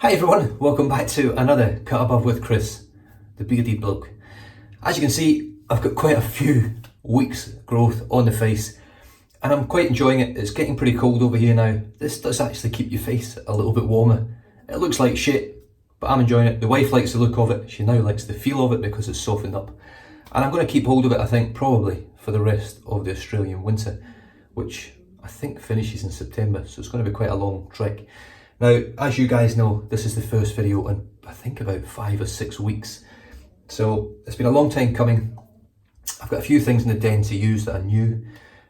Hi everyone, welcome back to another Cut Above with Chris, the bearded bloke. As you can see, I've got quite a few weeks growth on the face and I'm quite enjoying it. It's getting pretty cold over here now. This does actually keep your face a little bit warmer. It looks like shit, but I'm enjoying it. The wife likes the look of it. She now likes the feel of it because it's softened up. And I'm going to keep hold of it, I think, probably for the rest of the Australian winter, which I think finishes in September, so it's going to be quite a long trek. Now, as you guys know, this is the first video in I think about 5 or 6 weeks. So it's been a long time coming. I've got a few things in the den to use that are new.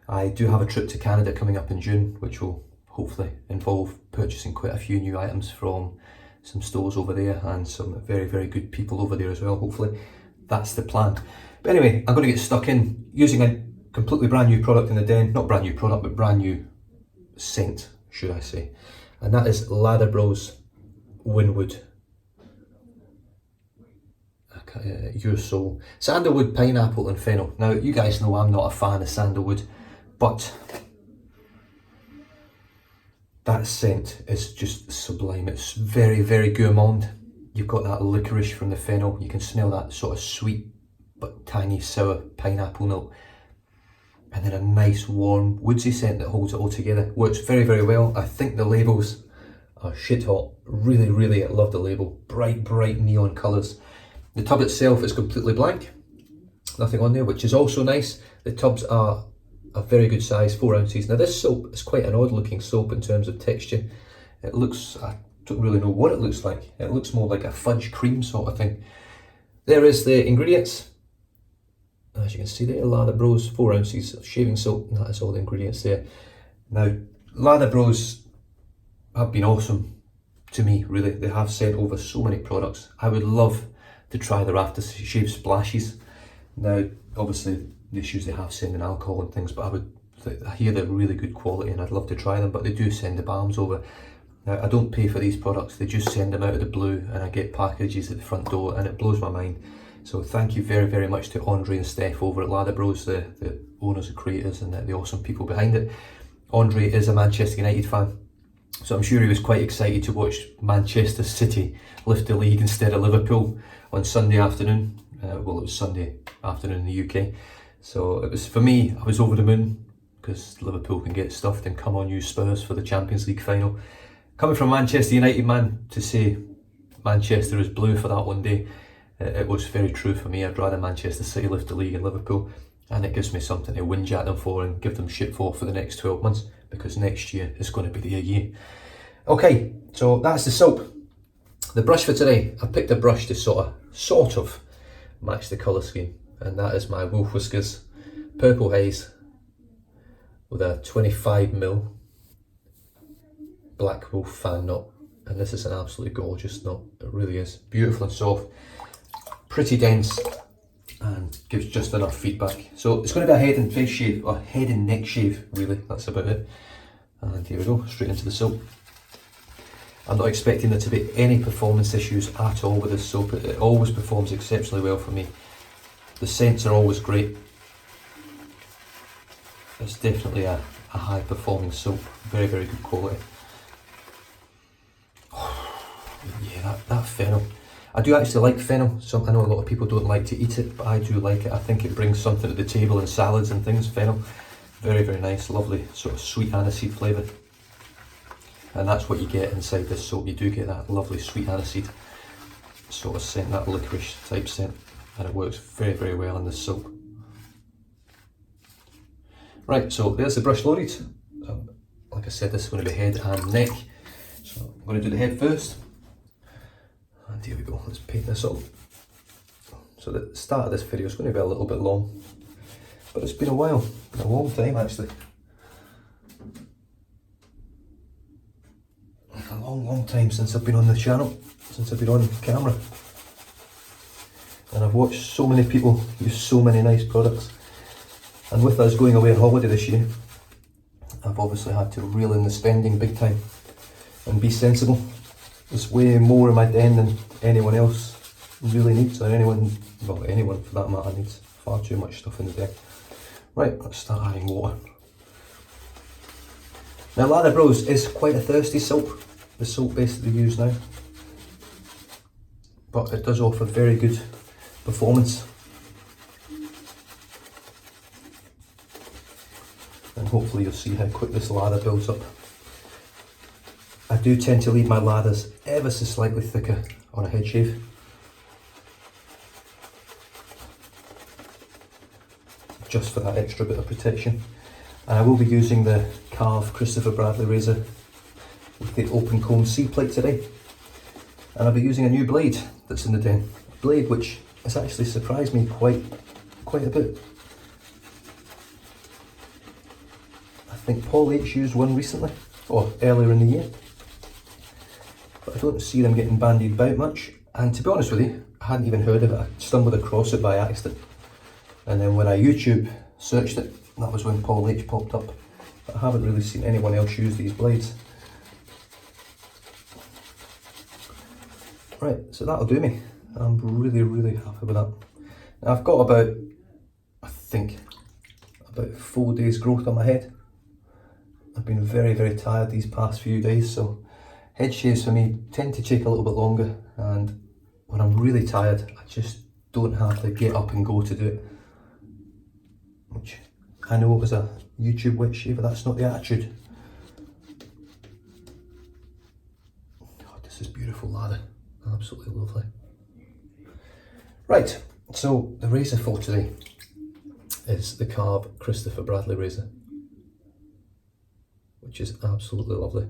I do have a trip to Canada coming up in June, which will hopefully involve purchasing quite a few new items from some stores over there and some very, very good people over there as well, hopefully. That's the plan. But anyway, I'm going to get stuck in using a completely brand new product in the den. Not brand new product, but brand new scent, should I say. And that is Lather WYNWOOD. Your Soul. Sandalwood, pineapple and fennel. Now, you guys know I'm not a fan of sandalwood, but that scent is just sublime. It's very, very gourmand. You've got that licorice from the fennel. You can smell that sort of sweet but tangy, sour pineapple note. And then a nice, warm, woodsy scent that holds it all together. Works very, very well. I think the labels are shit hot. Really, really, I love the label. Bright, bright neon colours. The tub itself is completely blank. Nothing on there, which is also nice. The tubs are a very good size, 4 ounces. Now this soap is quite an odd looking soap in terms of texture. It looks, I don't really know what it looks like. It looks more like a fudge cream sort of thing. There is the ingredients. As you can see there, Lather Bros, 4 ounces of shaving soap, and that is all the ingredients there. Now, Lather Bros have been awesome to me, really. They have sent over so many products. I would love to try their aftershave splashes. Now, obviously, the issues they have sending alcohol and things, but I hear they're really good quality and I'd love to try them, but they do send the balms over. Now, I don't pay for these products, they just send them out of the blue and I get packages at the front door and it blows my mind. So thank you very, very much to Andre and Steph over at Lather Bros, the owners and creators and the awesome people behind it. Andre is a Manchester United fan, so I'm sure he was quite excited to watch Manchester City lift the league instead of Liverpool on Sunday afternoon. Well, it was Sunday afternoon in the UK. So it was, for me, I was over the moon because Liverpool can get stuffed and come on you Spurs for the Champions League final. Coming from a Manchester United man to say Manchester is blue for that one day, it was very true for me. I'd rather Manchester City lift the league in Liverpool, and it gives me something to whinge at them for and give them shit for the next 12 months, because next year is going to be their year. Okay, so that's the soap. The brush for today, I picked a brush to sort of match the colour scheme, and that is my Wolf Whiskers Purple Haze with a 25mm Black Wolf fan knot. And this is an absolutely gorgeous knot. It really is beautiful and soft, pretty dense, and gives just enough feedback. So it's going to be a head and face shave, or head and neck shave, really. That's about it. And here we go, straight into the soap. I'm not expecting there to be any performance issues at all with this soap. It always performs exceptionally well for me. The scents are always great. It's definitely a high performing soap. Very, very good quality. Yeah, that fennel. I do actually like fennel. I know a lot of people don't like to eat it, but I do like it. I think it brings something to the table in salads and things, fennel. Very, very nice, lovely sort of sweet aniseed flavour. And that's what you get inside this soap. You do get that lovely sweet aniseed sort of scent, that licorice type scent. And it works very, very well in this soap. Right, so there's the brush loaded. Like I said, this is going to be head and neck. So I'm going to do the head first. And here we go, let's paint this up. So the start of this video is going to be a little bit long, but it's been a while, been a long time actually. A long time since I've been on the channel, since I've been on camera. And I've watched so many people use so many nice products. And with us going away on holiday this year, I've obviously had to reel in the spending big time and be sensible. There's way more in my den than anyone else really needs, or anyone for that matter needs. Far too much stuff in the den. Right, let's start adding water. Now Lather Bros is quite a thirsty soap, the soap base that we use now. but it does offer very good performance. And hopefully you'll see how quick this lather builds up. I do tend to leave my lathers ever so slightly thicker on a head shave. Just for that extra bit of protection. And I will be using the Karve Christopher Bradley razor with the open comb C-plate today. And I'll be using a new blade that's in the den. A blade which has actually surprised me quite a bit. I think Paul H used one recently, or earlier in the year. But I don't see them getting bandied about much. And to be honest with you, I hadn't even heard of it. I stumbled across it by accident. And then when I YouTube searched it, that was when Paul H popped up. But I haven't really seen anyone else use these blades. Right, so that'll do me. I'm really happy with that. Now I've got about, I think, about 4 days growth on my head. I've been very tired these past few days, so head shaves for me tend to take a little bit longer, and when I'm really tired, I just don't have to get up and go to do it. Which I know it was a YouTube wet shave, but that's not the attitude. God, this is beautiful lather. Absolutely lovely. Right, so the razor for today is the Karve Christopher Bradley razor, which is absolutely lovely.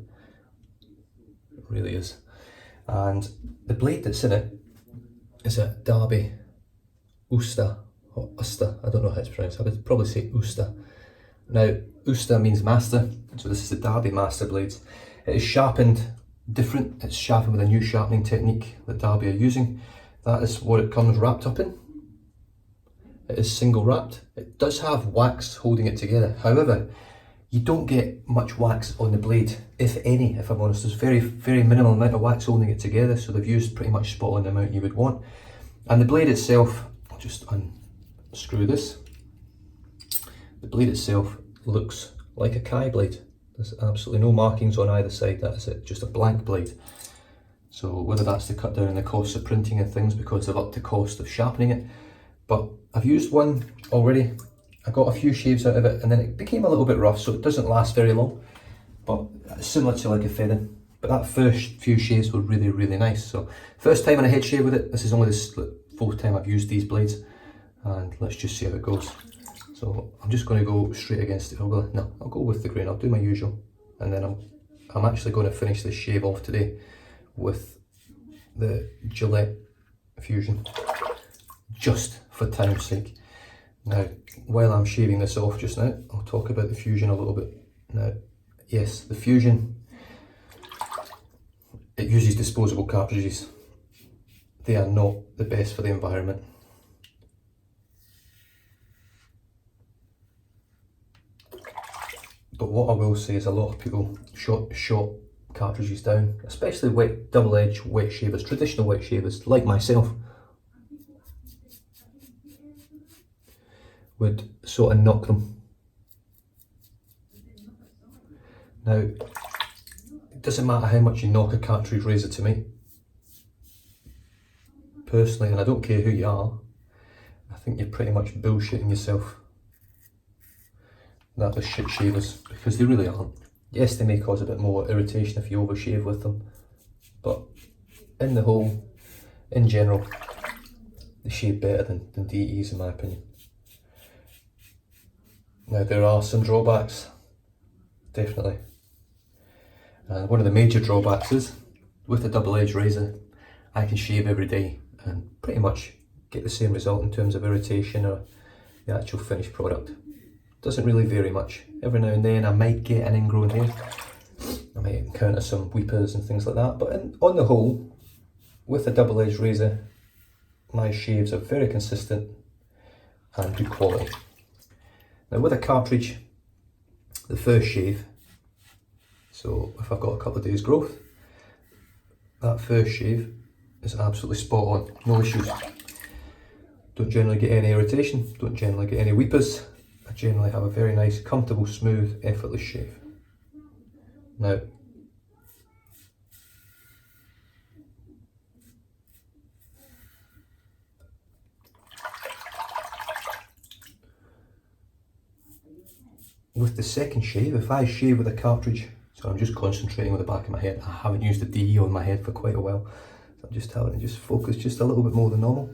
It really is. And the blade that's in it is a Derby Usta, or Usta, I don't know how it's pronounced. I would probably say Usta. Now, Usta means master, so this is the Derby Master Blades. It is sharpened different. It's sharpened with a new sharpening technique that Derby are using. That is what it comes wrapped up in. It is single wrapped. It does have wax holding it together. However, you don't get much wax on the blade, if any, if I'm honest. There's very minimal amount of wax holding it together, so they've used pretty much spot on the amount you would want. And the blade itself, I'll just unscrew this. The blade itself looks like a Kai blade. There's absolutely no markings on either side, that is it, just a blank blade. So whether that's to cut down the costs of printing and things because they've upped the cost of sharpening it. But I've used one already. I got a few shaves out of it and then it became a little bit rough, so it doesn't last very long. But similar to like a feather. But that first few shaves were really nice. So first time on a head shave with it. This is only the fourth time I've used these blades. And let's just see how it goes. So I'm just going to go straight against it. I'll go with the grain. I'll do my usual. And then I'm actually going to finish this shave off today with the Gillette Fusion, just for time's sake. Now, while I'm shaving this off just now, I'll talk about the Fusion a little bit. Now, yes, the Fusion, it uses disposable cartridges. They are not the best for the environment. But what I will say is a lot of people shot cartridges down, especially double-edged wet shavers, traditional wet shavers like myself, would sort of knock them. Now, it doesn't matter how much you knock a cartridge razor to me. Personally, and I don't care who you are, I think you're pretty much bullshitting yourself. That are shit shavers, because they really aren't. Yes, they may cause a bit more irritation if you overshave with them, but in the whole, in general, they shave better than DEs in my opinion. Now there are some drawbacks, definitely. And one of the major drawbacks is, with a double-edged razor, I can shave every day and pretty much get the same result in terms of irritation or the actual finished product. Doesn't really vary much. Every now and then I might get an ingrown hair. I might encounter some weepers and things like that, but on the whole, with a double-edged razor, my shaves are very consistent and good quality. Now with a cartridge, the first shave, so if I've got a couple of days growth, that first shave is absolutely spot on, no issues. Don't generally get any irritation, don't generally get any weepers. I generally have a very nice, comfortable, smooth, effortless shave. Now, with the second shave, if I shave with a cartridge, so I'm just concentrating with the back of my head, I haven't used the DE on my head for quite a while, so I'm just having to just focus just a little bit more than normal.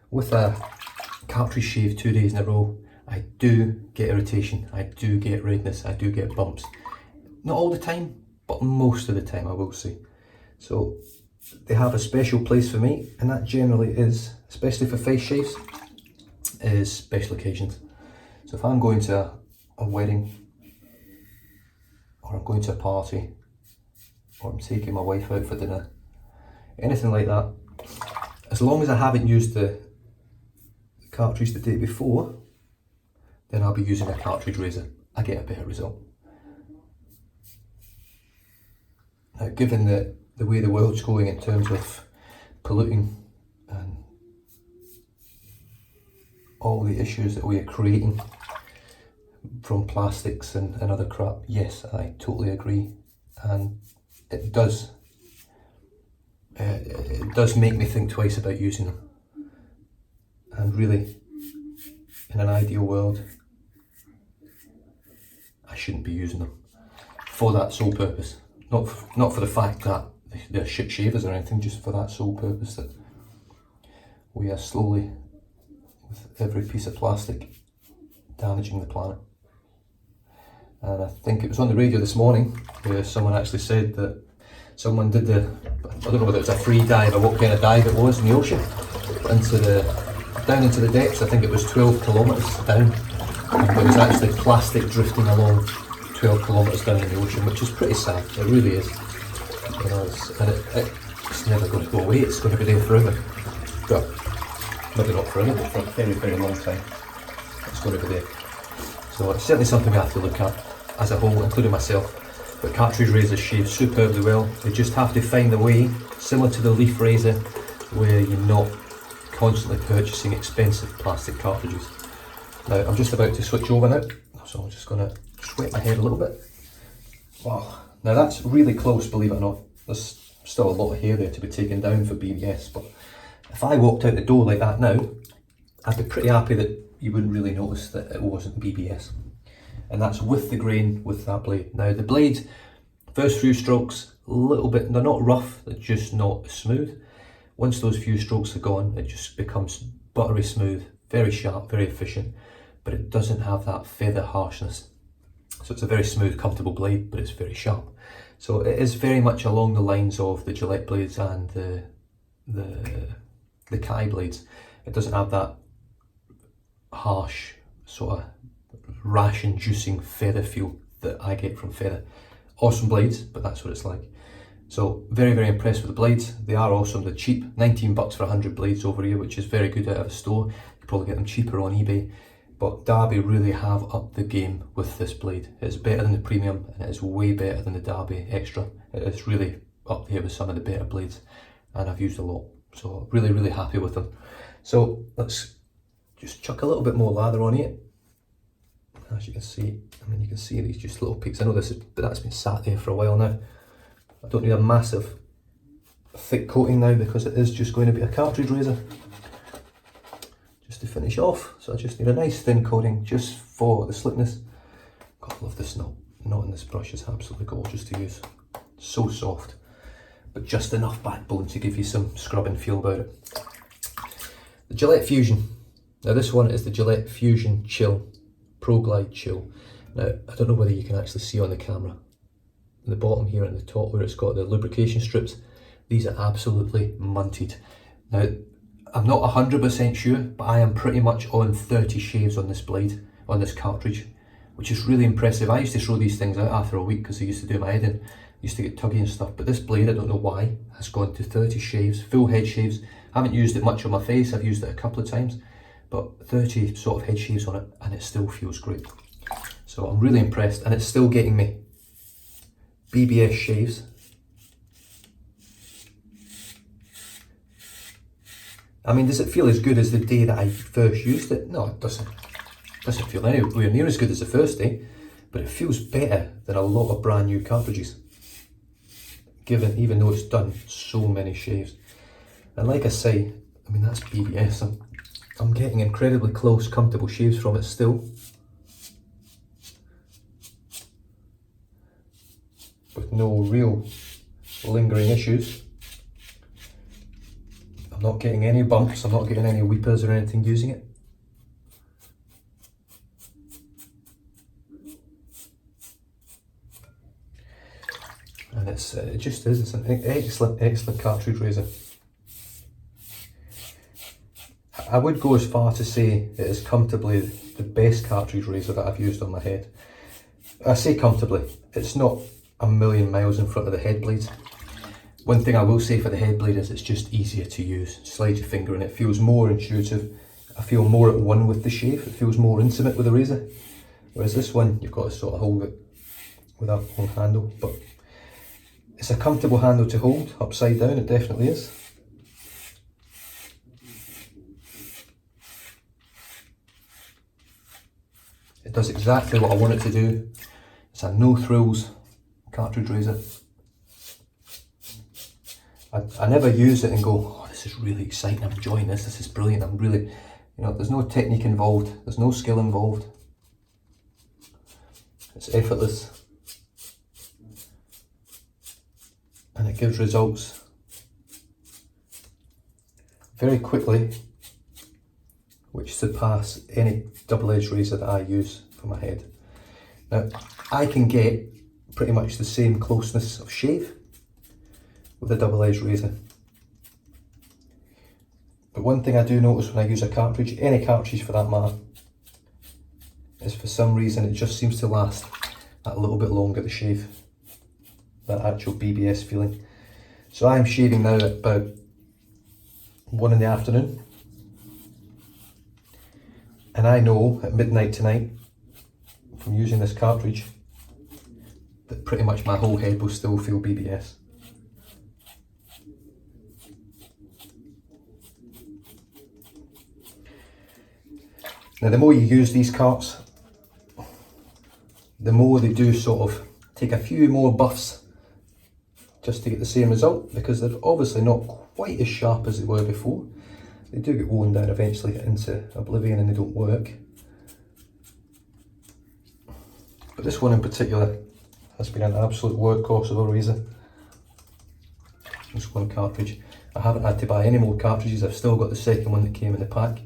With a cartridge shave 2 days in a row, I do get irritation, I do get redness, I do get bumps. Not all the time, but most of the time, I will say. So they have a special place for me, and that generally is, especially for face shaves, is special occasions. So if I'm going to a wedding, or I'm going to a party, or I'm taking my wife out for dinner, anything like that, as long as I haven't used the cartridge the day before, then I'll be using a cartridge razor. I get a better result. Now, given the way the world's going in terms of polluting and all the issues that we are creating from plastics and other crap, yes, I totally agree, and it does make me think twice about using them. And really, in an ideal world, I shouldn't be using them for that sole purpose. Not for the fact that they're shit shavers or anything, just for that sole purpose that we are slowly, with every piece of plastic, damaging the planet. And I think it was on the radio this morning where someone actually said that someone did I don't know whether it was a free dive or what kind of dive it was in the ocean, down into the depths. I think it was 12 kilometres down, and there was actually plastic drifting along 12 kilometres down in the ocean, which is pretty sad. It really is. You know, it's never going to go away. It's going to be there forever. Well, maybe not forever, but for a very, very long time. It's going to be there. So it's certainly something we have to look at as a whole, including myself. But cartridge razors shave superbly well. They just have to find a way, similar to the leaf razor, where you're not constantly purchasing expensive plastic cartridges. Now I'm just about to switch over now, so I'm just going to wet my head a little bit. Wow, now that's really close, believe it or not. There's still a lot of hair there to be taken down for BBS, but if I walked out the door like that now, I'd be pretty happy that you wouldn't really notice that it wasn't BBS. And that's with the grain, with that blade. Now the blade, first few strokes, a little bit, they're not rough, they're just not smooth. Once those few strokes are gone, it just becomes buttery smooth, very sharp, very efficient, but it doesn't have that feather harshness. So it's a very smooth, comfortable blade, but it's very sharp. So it is very much along the lines of the Gillette blades and the Kai blades. It doesn't have that harsh, sort of rash-inducing feather feel that I get from feather. Awesome blades, but that's what it's like. So very, very impressed with the blades. They are awesome. They're cheap, 19 bucks for 100 blades over here, which is very good out of a store. You probably get them cheaper on eBay. But Derby really have upped the game with this blade. It's better than the premium, and it is way better than the Derby Extra. It is really up there with some of the better blades, and I've used a lot. So really, really happy with them. So let's just chuck a little bit more lather on it. As you can see, I mean, you can see these just little peaks. I know that's been sat there for a while now. I don't need a massive thick coating now because it is just going to be a cartridge razor. Just to finish off, so I just need a nice thin coating just for the slickness. God, I love this knot. The knot in this brush is absolutely gorgeous to use. So soft, but just enough backbone to give you some scrubbing feel about it. The Gillette Fusion. Now this one is the Gillette Fusion Chill, Pro Glide Chill. Now I don't know whether you can actually see on the camera. In the bottom here and the top where it's got the lubrication strips, these are absolutely munted. Now I'm not 100% sure, but I am pretty much on 30 shaves on this blade, on this cartridge, which is really impressive. I used to throw these things out after a week because I used to do my head in, used to get tuggy and stuff, but this blade, I don't know why, has gone to 30 shaves, full head shaves. I haven't used it much on my face, I've used it a couple of times, but 30 sort of head shaves on it, and it still feels great. So I'm really impressed, and it's still getting me BBS shaves. I mean, does it feel as good as the day that I first used it? No, it doesn't. It doesn't feel anywhere near as good as the first day, but it feels better than a lot of brand new cartridges, even though it's done so many shaves. And like I say, I mean, that's BBS. I'm getting incredibly close, comfortable shaves from it still. with no real lingering issues. I'm not getting any bumps, I'm not getting any weepers or anything using it. And it just is, it's an excellent cartridge razor. I would go as far to say it is comfortably the best cartridge razor that I've used on my head. I say comfortably, it's not a million miles in front of the head blade. One thing I will say for the head blade is it's just easier to use. Slide your finger in it, feels more intuitive. I feel more at one with the shave, it feels more intimate with the razor. Whereas this one, you've got to sort of hold it with that long handle. But it's a comfortable handle to hold, upside down, it definitely is. It does exactly what I want it to do. It's a no frills cartridge razor. I never use it and go, oh, this is really exciting, I'm enjoying this is brilliant, I'm really, there's no technique involved, there's no skill involved. It's effortless. And it gives results very quickly, which surpass any double-edged razor that I use for my head. Now, I can get pretty much the same closeness of shave with a double-edged razor. But one thing I do notice when I use a cartridge, any cartridge for that matter, is for some reason it just seems to last that little bit longer to shave. That actual BBS feeling. So I'm shaving now at about 1 in the afternoon. And I know at midnight tonight, from using this cartridge, that pretty much my whole head will still feel BBS. Now the more you use these carts, the more they do sort of take a few more buffs just to get the same result, because they're obviously not quite as sharp as they were before. They do get worn down eventually into oblivion and they don't work. But this one in particular has been an absolute workhorse of a razor. This one cartridge. I haven't had to buy any more cartridges, I've still got the second one that came in the pack.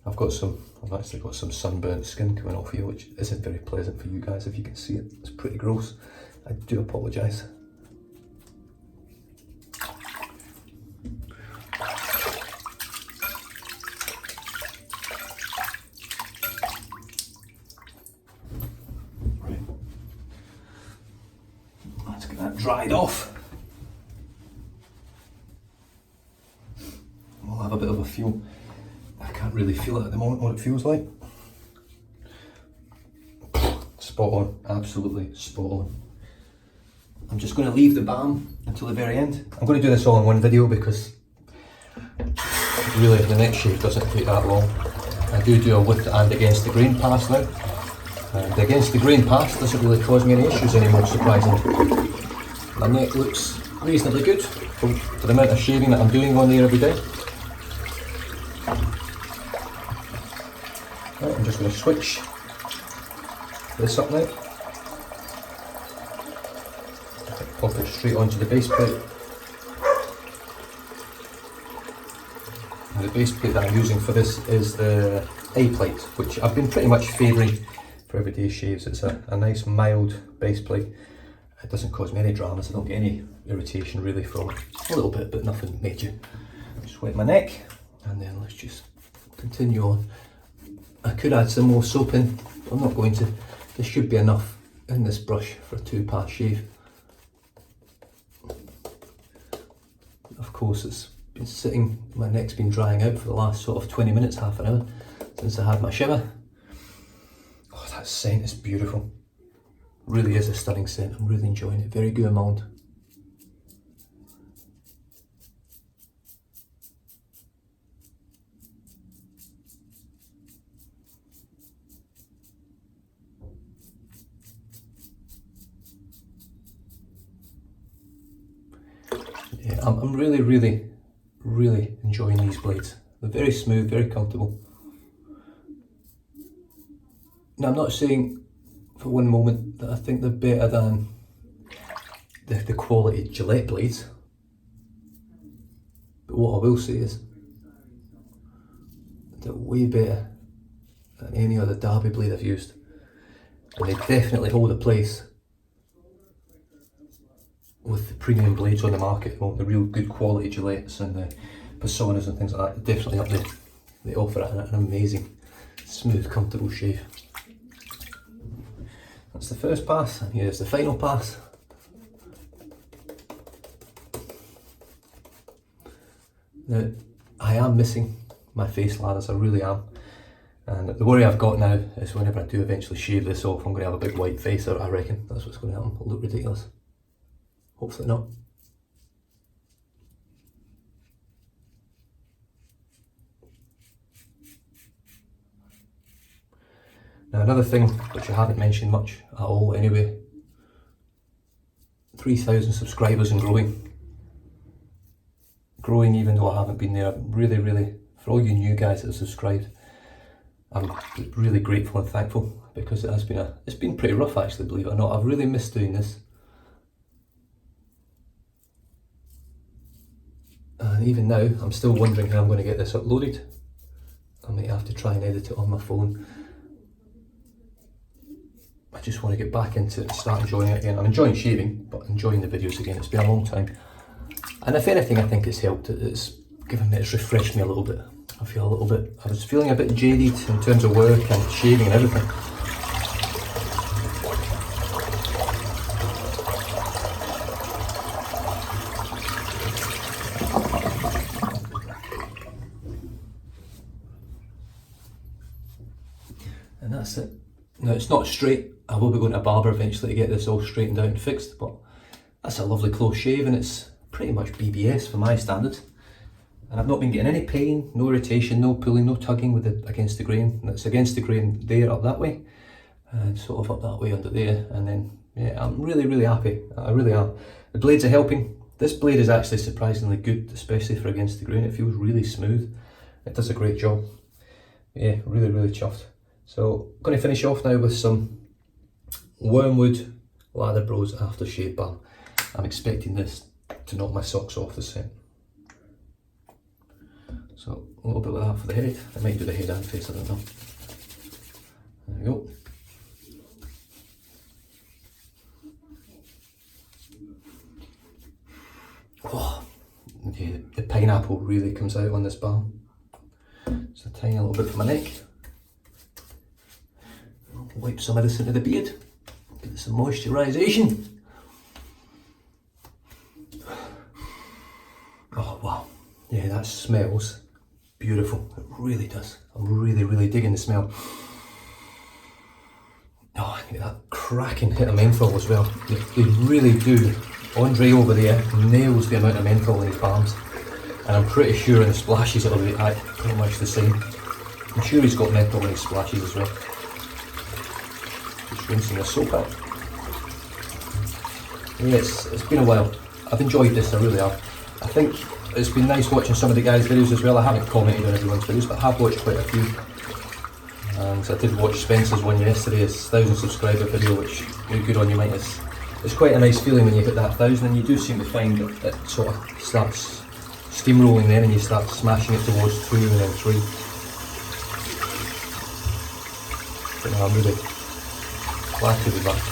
I've actually got some sunburnt skin coming off here, which isn't very pleasant for you guys if you can see it. It's pretty gross. I do apologise. Right. Let's get that dried off. We'll have a bit of a feel. I can't really feel it at the moment, what it feels like. Spot on, absolutely spot on. I'm just going to leave the balm until the very end. I'm going to do this all in one video because really the next shave doesn't take that long. I do a with and against the grain pass now. And against the grain pass doesn't really cause me any issues anymore, surprisingly. My neck looks reasonably good for the amount of shaving that I'm doing on there every day. Right, I'm just going to switch this up now. Pop it straight onto the base plate. And the base plate that I'm using for this is the A plate, which I've been pretty much favouring for everyday shaves. It's a nice mild base plate. It doesn't cause me any dramas, I don't get any irritation really from it. A little bit, but nothing major. Just wet my neck, and then let's just continue on. I could add some more soap in, but I'm not going to. This should be enough in this brush for a 2-pass shave. Of course, it's been sitting, my neck's been drying out for the last sort of 20 minutes, half an hour, since I had my shimmer. Oh, that scent is beautiful. Really is a stunning scent, I'm really enjoying it, very gourmand. Yeah, I'm really enjoying these blades. They're very smooth, very comfortable. Now I'm not saying for one moment that I think they're better than the quality Gillette blades, but what I will say is they're way better than any other Derby blade I've used, and they definitely hold a place with the premium blades on the market. Well, the real good quality Gillettes and the Personas and things like that, definitely up there. They offer an amazing, smooth, comfortable shave. That's the first pass, and here's the final pass. Now, I am missing my face lathers, I really am. And the worry I've got now is whenever I do eventually shave this off, I'm going to have a big white face, or I reckon that's what's going to happen. It'll look ridiculous. Hopefully not. Now another thing which I haven't mentioned much at all anyway, 3,000 subscribers and growing. Growing even though I haven't been there. I'm really, for all you new guys that have subscribed, I'm really grateful and thankful, because it has been it's been pretty rough actually, believe it or not. I've really missed doing this. And even now, I'm still wondering how I'm going to get this uploaded. I might have to try and edit it on my phone. I just want to get back into it and start enjoying it again. I'm enjoying shaving, but enjoying the videos again. It's been a long time. And if anything, I think it's helped. It's refreshed me a little bit. I was feeling a bit jaded in terms of work and shaving and everything. And that's it. Now it's not straight. I will be going to a barber eventually to get this all straightened out and fixed, but that's a lovely close shave, and it's pretty much BBS for my standards. And I've not been getting any pain, no irritation, no pulling, no tugging with it against the grain. And it's against the grain there, up that way, and sort of up that way under there. And then, yeah, I'm really happy. I really am. The blades are helping. This blade is actually surprisingly good, especially for against the grain. It feels really smooth. It does a great job. Yeah, really chuffed. So I'm going to finish off now with some WYNWOOD Lather Bros Aftershave Balm. I'm expecting this to knock my socks off the set. So a little bit of that for the head. I might do the head and face, I don't know. There we go. Oh, yeah, the pineapple really comes out on this balm. Just a tiny little bit for my neck. Wipe some of this into the beard. Get some moisturisation. Oh wow, yeah, that smells beautiful. It really does. I'm really digging the smell. Oh, I get that cracking hit of menthol as well. They really do. Andre over there nails the amount of menthol in his balms, and I'm pretty sure in the splashes it'll be pretty much the same. I'm sure he's got menthol in his splashes as well. Just rinsing the soap out. Yeah, it's been a while. I've enjoyed this, I really have. I think it's been nice watching some of the guys' videos as well. I haven't commented on everyone's videos, but I have watched quite a few. And I did watch Spencer's one yesterday, his 1,000 subscriber video, which, good on you mate. It's quite a nice feeling when you hit that 1,000, and you do seem to find that it sort of starts steamrolling then, and you start smashing it towards 2 and then 3. But no, I'm really glad to be back.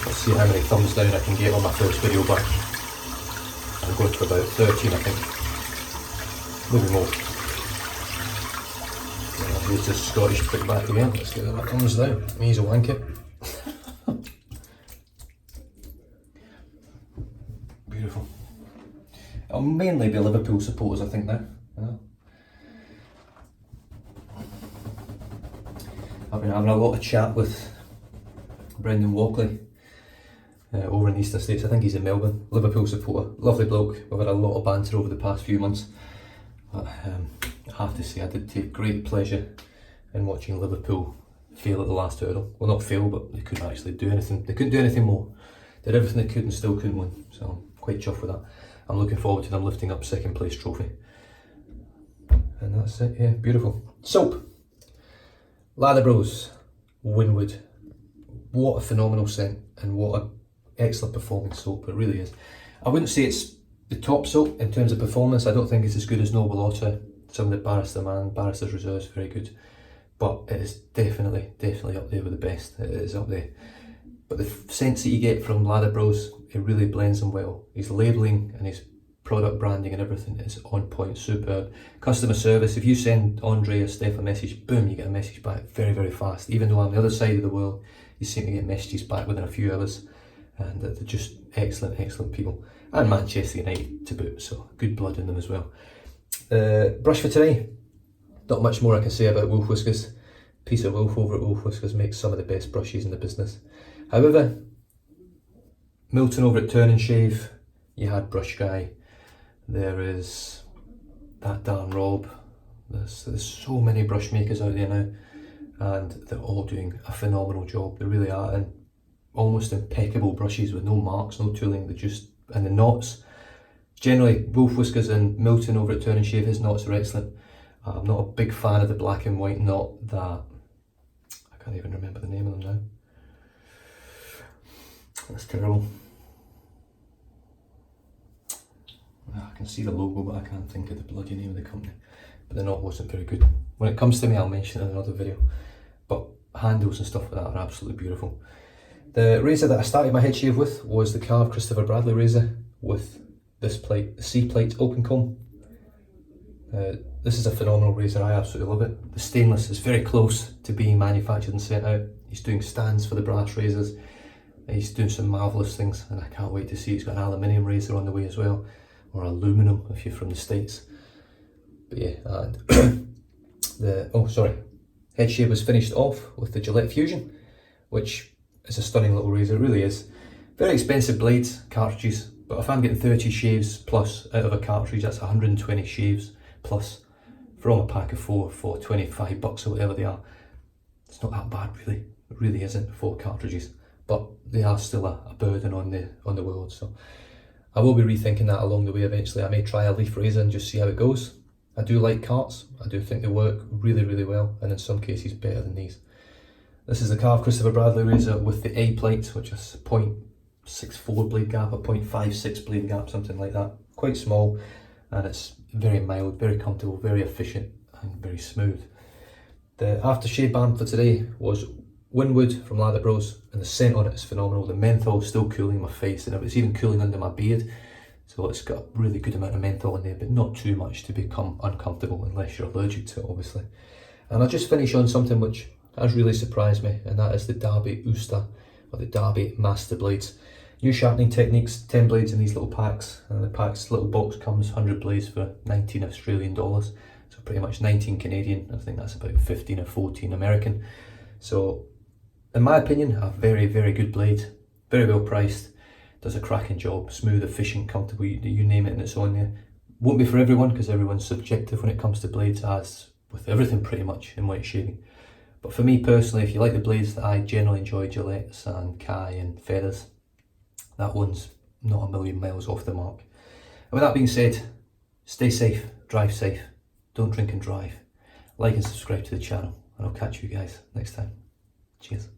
Let's see how many thumbs down I can get on my first video back. I'm going for about 13, I think. Maybe more. Yeah, here's the Scottish prick back again. Let's get that thumbs down. He's a wanker. Beautiful. It'll mainly be Liverpool supporters, I think, now. Yeah. I've been having a lot of chat with Brendan Walkley over in the Eastern States. I think he's in Melbourne. Liverpool supporter, lovely bloke. We've had a lot of banter over the past few months. But I have to say, I did take great pleasure in watching Liverpool fail at the last hurdle. Well, not fail, but they couldn't actually do anything. They couldn't do anything more. Did everything they could and still couldn't win. So I'm quite chuffed with that. I'm looking forward to them lifting up second place trophy. And that's it, yeah, beautiful. Soap. Lather Bros, WYNWOOD what a phenomenal scent and what an excellent performing soap, it really is. I wouldn't say it's the top soap in terms of performance. I don't think it's as good as Noble Otter. Some of the Barrister Man, Barrister's Reserve is very good, but it is definitely up there with the best. It is up there. But the scents that you get from Lather Bros, it really blends them well. His labelling and his product branding and everything is on point, superb. Customer service, if you send Andre or Steph a message, boom, you get a message back very, very fast. Even though I'm the other side of the world, you seem to get messages back within a few hours. And they're just excellent people. And Manchester United to boot, so good blood in them as well. Brush for today, not much more I can say about Wolf Whiskers. Piece of Wolf over at Wolf Whiskers makes some of the best brushes in the business. However, Milton over at Turn and Shave, you had Brush Guy. There is that darn Rob. There's so many brush makers out there now, and they're all doing a phenomenal job. They really are, and almost impeccable brushes with no marks, no tooling. And the knots. Generally, Wolf Whiskers and Milton over at Turn and Shave, his knots are excellent. I'm not a big fan of the black and white knot that, I can't even remember the name of them now. That's terrible. I can see the logo, but I can't think of the bloody name of the company. But the knot wasn't very good. When it comes to me, I'll mention it in another video. But handles and stuff like that are absolutely beautiful. The razor that I started my head shave with was the Karve Christopher Bradley razor with this plate, the C-plate open comb. This is a phenomenal razor, I absolutely love it. The stainless is very close to being manufactured and sent out. He's doing stands for the brass razors. He's doing some marvellous things, and I can't wait to see he's got an aluminium razor on the way as well, or aluminum if you're from the States. But yeah, and head shave was finished off with the Gillette Fusion, which is a stunning little razor, it really is. Very expensive blades, cartridges, but if I'm getting 30 shaves plus out of a cartridge, that's 120 shaves plus from a pack of 4 for 25 bucks or whatever they are. It's not that bad really, it really isn't, 4 cartridges, but they are still a burden on the world. So I will be rethinking that along the way eventually. I may try a leaf razor and just see how it goes. I do like carts, I do think they work really well, and in some cases better than these. This is the Karve Christopher Bradley razor with the A plate, which is 0.64 blade gap, a 0.56 blade gap, something like that. Quite small, and it's very mild, very comfortable, very efficient, and very smooth. The aftershave balm for today was WYNWOOD from Lather Bros, and the scent on it is phenomenal. The menthol is still cooling my face, and it's even cooling under my beard. So it's got a really good amount of menthol in there, but not too much to become uncomfortable unless you're allergic to it, obviously. And I'll just finish on something which has really surprised me, and that is the Derby Usta, or the Derby Master Blades. New sharpening techniques, 10 blades in these little packs, and the pack's little box comes 100 blades for 19 Australian dollars, so pretty much 19 Canadian. I think that's about 15 or 14 American. So in my opinion, a very good blade, very well priced, does a cracking job, smooth, efficient, comfortable, you name it and it's on there. Won't be for everyone because everyone's subjective when it comes to blades, as with everything pretty much in white shaving. But for me personally, if you like the blades that I generally enjoy, Gillettes and Kai and Feathers, that one's not a million miles off the mark. And with that being said, stay safe, drive safe, don't drink and drive. Like and subscribe to the channel, and I'll catch you guys next time. Cheers.